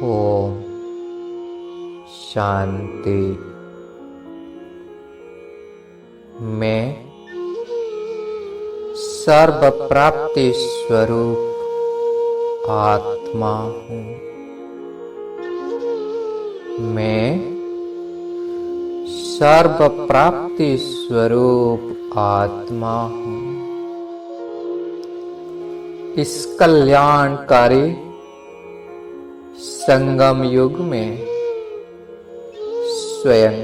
ओम शांति। मैं सर्व प्राप्ति स्वरूप आत्मा हूँ। मैं सर्व प्राप्ति स्वरूप आत्मा हूँ। इस कल्याणकारी संगम युग में स्वयं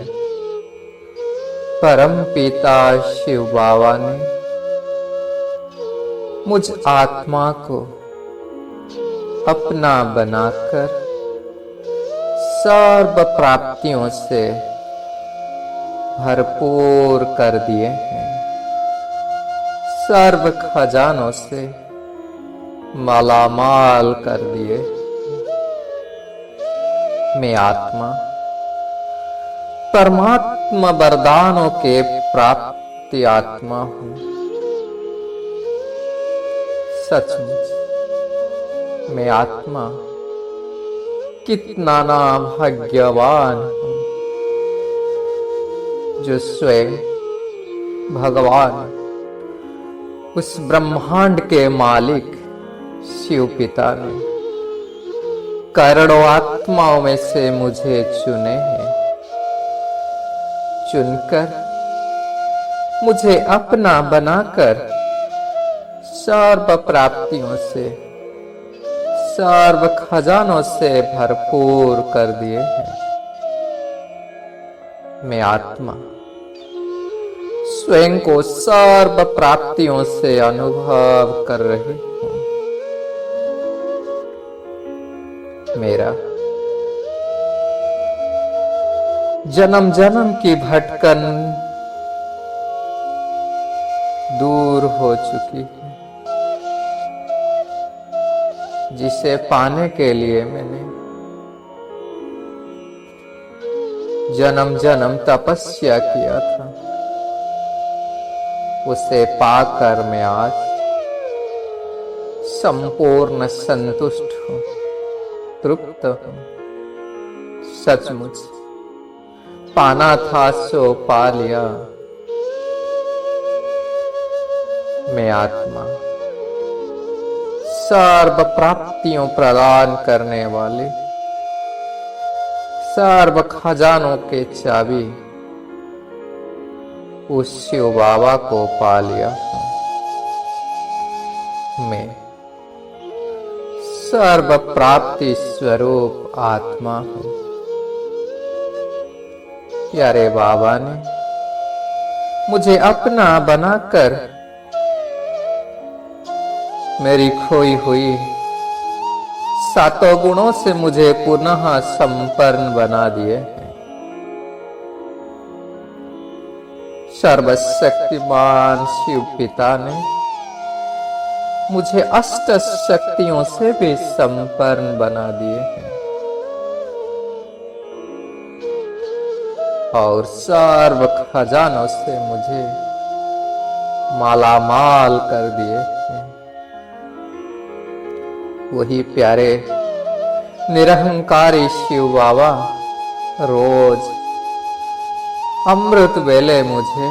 परम पिता शिव बाबा ने मुझ आत्मा को अपना बनाकर सर्व प्राप्तियों से भरपूर कर दिए हैं। सर्व खजानों से मालामाल कर दिए। मैं आत्मा परमात्मा वरदानों के प्राप्ति आत्मा हूँ। सचमुच मैं आत्मा कितना ना भाग्यवान हूँ जो स्वयं भगवान उस ब्रह्मांड के मालिक शिव पिता ने करोड़ों आत्माओं में से मुझे चुने हैं। चुनकर मुझे अपना बनाकर सर्व प्राप्तियों से सर्व खजानों से भरपूर कर दिए हैं। मैं आत्मा स्वयं को सर्व प्राप्तियों से अनुभव कर रही हूँ। मेरा जन्म जन्म की भटकन दूर हो चुकी है, जिसे पाने के लिए मैंने जन्म जन्म तपस्या किया था। उसे पाकर मैं आज संपूर्ण संतुष्ट हूँ, तृप्त हूँ। सचमुच पाना था सो पा लिया। मैं आत्मा सर्व प्राप्तियों प्रदान करने वाले सर्व खजानों के चाबी उस शिव बाबा को पा लिया हूँ। मैं सर्व प्राप्ति स्वरूप आत्मा हूँ। प्यारे बाबा ने मुझे अपना बनाकर मेरी खोई हुई सातों गुणों से मुझे पुनः संपन्न बना दिए हैं। सर्वशक्तिमान शिव पिता ने मुझे अष्ट शक्तियों से भी संपन्न बना दिए हैं और सर्व खजानों से मुझे मालामाल कर दिए हैं। वही प्यारे निरहंकारी शिव बाबा रोज अमृत वेले मुझे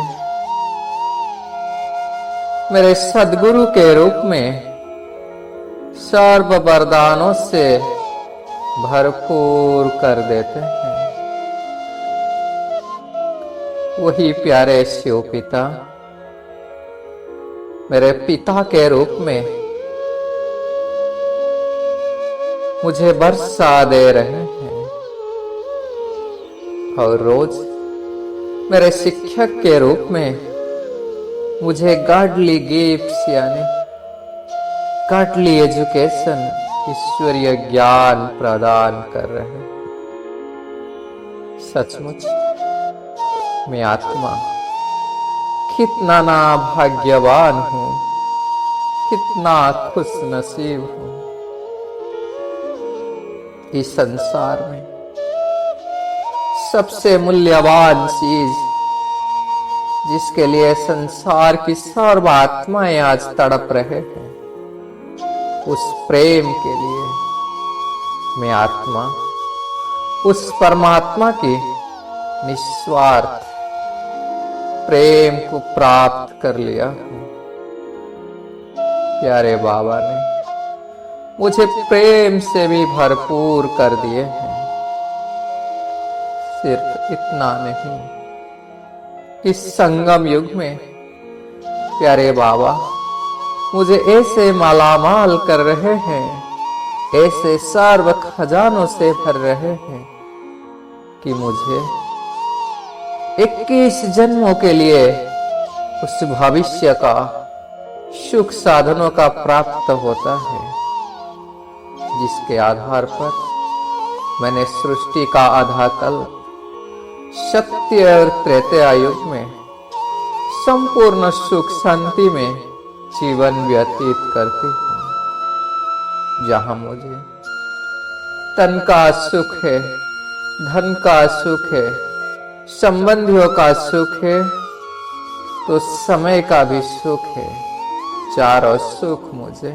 मेरे सद्गुरु के रूप में सर्व वरदानों से भरपूर कर देते हैं। वही प्यारे शिव पिता मेरे पिता के रूप में मुझे वर्षा दे रहे हैं और रोज मेरे शिक्षक के रूप में मुझे गॉडली गिफ्ट्स यानी गॉडली एजुकेशन ईश्वरीय ज्ञान प्रदान कर रहे हैं। सचमुच मैं आत्मा कितना ना भाग्यवान हूँ, कितना खुश नसीब हूँ। इस संसार में सबसे मूल्यवान चीज जिसके लिए संसार की सर्व आत्माएं आज तड़प रहे हैं, उस प्रेम के लिए मैं आत्मा उस परमात्मा की निस्वार्थ प्रेम को प्राप्त कर लिया हूं। प्यारे बाबा ने मुझे प्रेम से भी भरपूर कर दिए हैं। सिर्फ इतना नहीं, इस संगम युग में प्यारे बाबा मुझे ऐसे मालामाल कर रहे हैं, ऐसे सर्व खजानों से भर रहे हैं कि मुझे 21 जन्मों के लिए उस भविष्य का सुख साधनों का प्राप्त होता है, जिसके आधार पर मैंने सृष्टि का आधा कल सत्य और त्रेतया युग में संपूर्ण सुख शांति में जीवन व्यतीत करती हूँ, जहां मुझे तन का सुख है, धन का सुख है, संबंधियों का सुख है, तो समय का भी सुख है। चारों सुख मुझे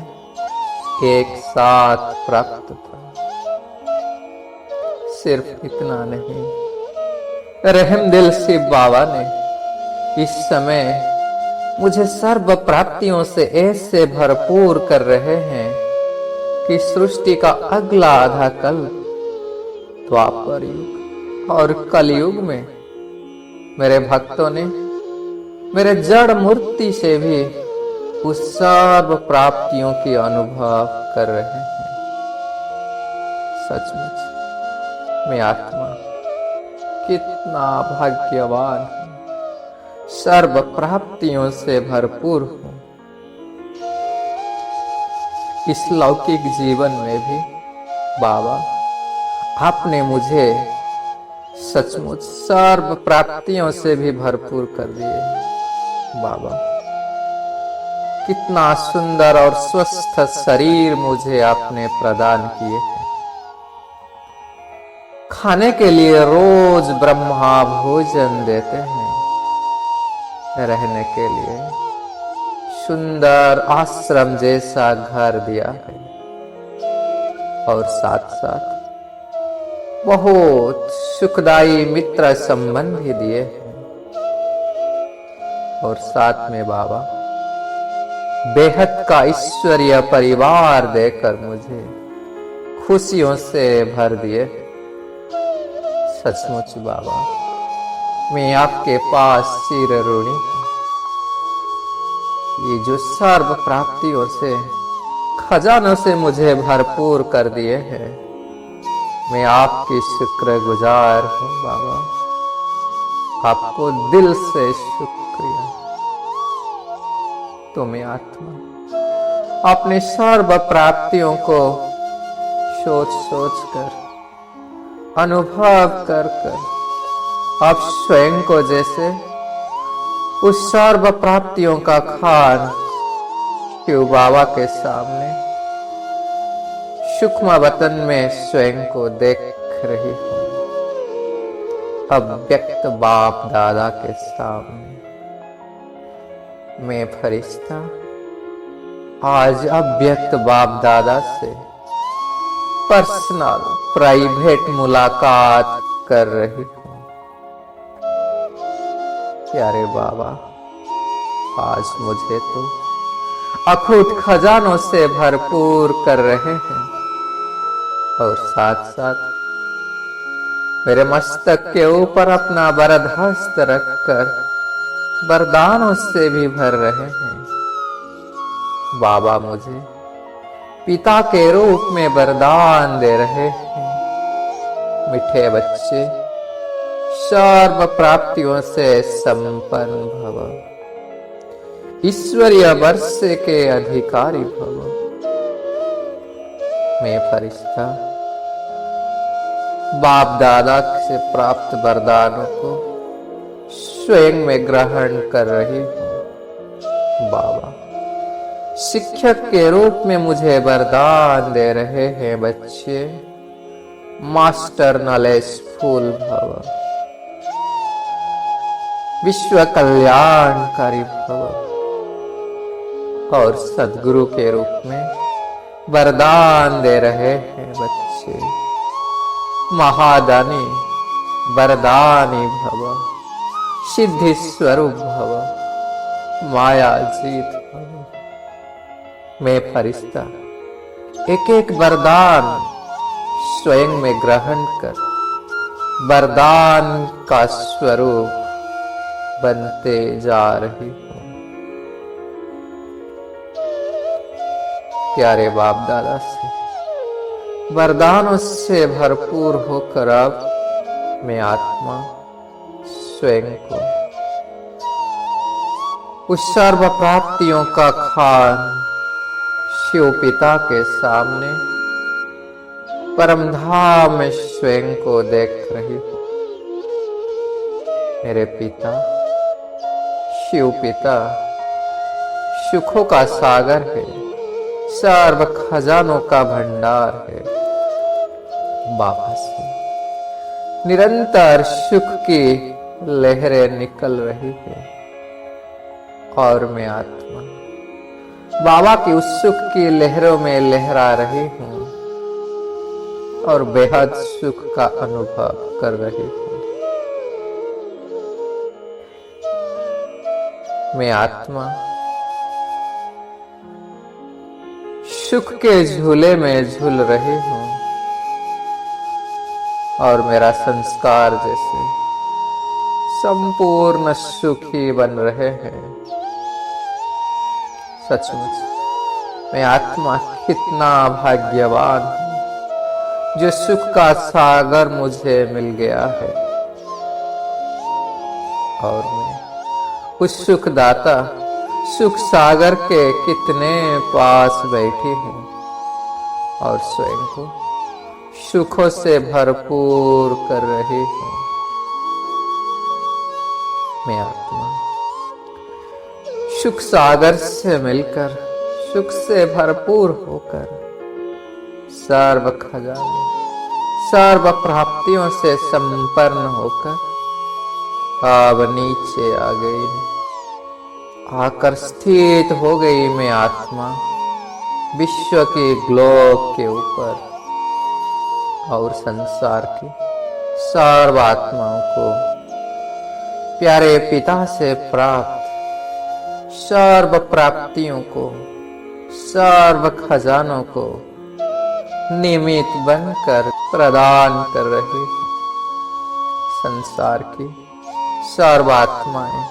एक साथ प्राप्त था। सिर्फ इतना नहीं, रहमदिल शिव बाबा ने इस समय मुझे सर्व प्राप्तियों से ऐसे भरपूर कर रहे हैं कि सृष्टि का अगला आधा कल द्वापर युग और कलयुग में मेरे भक्तों ने मेरे जड़ मूर्ति से भी उस सर्व प्राप्तियों की अनुभव कर रहे हैं। सचमुच मैं आत्मा कितना भाग्यवान हूं, सर्व प्राप्तियों से भरपूर हूं। इस लौकिक जीवन में भी बाबा आपने मुझे सचमुच सर्व प्राप्तियों से भी भरपूर कर दिए। बाबा कितना सुंदर और स्वस्थ शरीर मुझे आपने प्रदान किए हैं। खाने के लिए रोज ब्रह्मा भोजन देते हैं, रहने के लिए सुंदर आश्रम जैसा घर दिया है, और साथ साथ बहुत सुखदायी मित्र संबंध भी दिए हैं, और साथ में बाबा बेहद का ईश्वरीय परिवार देकर मुझे खुशियों से भर दिए। सचमुच बाबा मैं आपके पास चिर ऋणी हूं। ये जो सर्व प्राप्तियों से खजानों से मुझे भरपूर कर दिए हैं, मैं आपकी शुक्रगुजार हूं बाबा। आपको दिल से शुक्रिया। तो मैं आत्मा अपने सर्व प्राप्तियों को सोच सोच कर, अनुभव कर कर आप स्वयं को जैसे उस सर्व प्राप्तियों का खान शिव बाबा के सामने सूक्ष्म वतन में स्वयं को देख रही हूं। अव्यक्त बाप दादा के सामने मैं फरिश्ता आज अव्यक्त बाप दादा से पर्सनल प्राइवेट मुलाकात कर रही हूं। प्यारे बाबा आज मुझे तो अखूट खजानों से भरपूर कर रहे हैं, और साथ साथ मेरे मस्तक के ऊपर अपना वरद हस्त रखकर वरदानों से भी भर रहे हैं। बाबा मुझे पिता के रूप में वरदान दे रहे हैं। मीठे बच्चे सर्व प्राप्तियों से संपन्न भव, ईश्वरीय वर्षे के अधिकारी भव। मैं फरिश्ता बाप दादा से प्राप्त वरदानों को स्वयं में ग्रहण कर रही हूं। बाबा शिक्षक के रूप में मुझे वरदान दे रहे हैं। बच्चे मास्टर नॉलेजफुल भव, विश्व कल्याणकारी भव, और सद्गुरु के रूप में वरदान दे रहे हैं। बच्चे महादानी वरदानी भव, सिद्धि स्वरूप भव, माया जीत भव। मैं फरिश्ता एक एक वरदान स्वयं में ग्रहण कर वरदान का स्वरूप बनते जा रही हूं। प्यारे बाप दादा से वरदानों से भरपूर होकर अब मैं आत्मा स्वयं को उस सर्व प्राप्तियों का खान शिव पिता के सामने परमधाम में स्वयं को देख रही हूं। मेरे पिता शिव पिता सुखों का सागर है, सर्व खजानों का भंडार है। बाबा से निरंतर सुख की लहरें निकल रही है और मैं आत्मा बाबा की उस सुख की लहरों में लहरा रही हूं और बेहद सुख का अनुभव कर रही हूं। मैं आत्मा सुख के झूले में झूल रही हूं और मेरा संस्कार जैसे संपूर्ण सुखी बन रहे हैं। सचमुच मैं आत्मा कितना भाग्यवान हूं जो सुख का सागर मुझे मिल गया है और मैं उस सुखदाता सुख सागर के कितने पास बैठी हूं और स्वयं को सुखों से भरपूर कर रही हूं। मैं आत्मा सुख सागर से मिलकर सुख से भरपूर होकर सर्व खजाने सर्व प्राप्तियों से संपन्न होकर अब नीचे आ गई, आकर स्थित हो गई। मैं आत्मा विश्व के ग्लोब के ऊपर और संसार की सर्व आत्माओं को प्यारे पिता से प्राप्त सर्व प्राप्तियों को सर्व खजानों को निमित्त बनकर प्रदान कर रही है। संसार की सर्व आत्माएं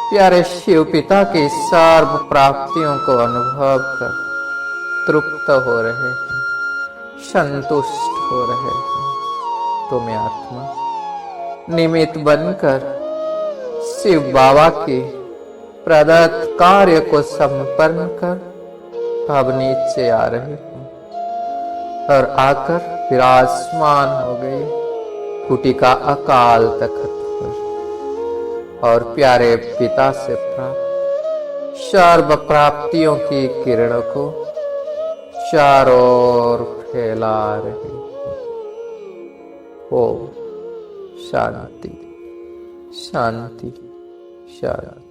प्यारे शिव पिता की सर्व प्राप्तियों को अनुभव कर तृप्त हो रहे हैं, संतुष्ट हो रहे हैं। तो मैं आत्मा निमित्त बनकर शिव बाबा की प्रदत्त कार्य को संपन्न कर अब नीचे आ रही हूं और आकर विराजमान हो गई कुटी का अकाल तखत पर और प्यारे पिता से प्राप्त सर्व प्राप्तियों की किरणों को चारों ओर फैला रही हूं। ओम शांति शांति शांति।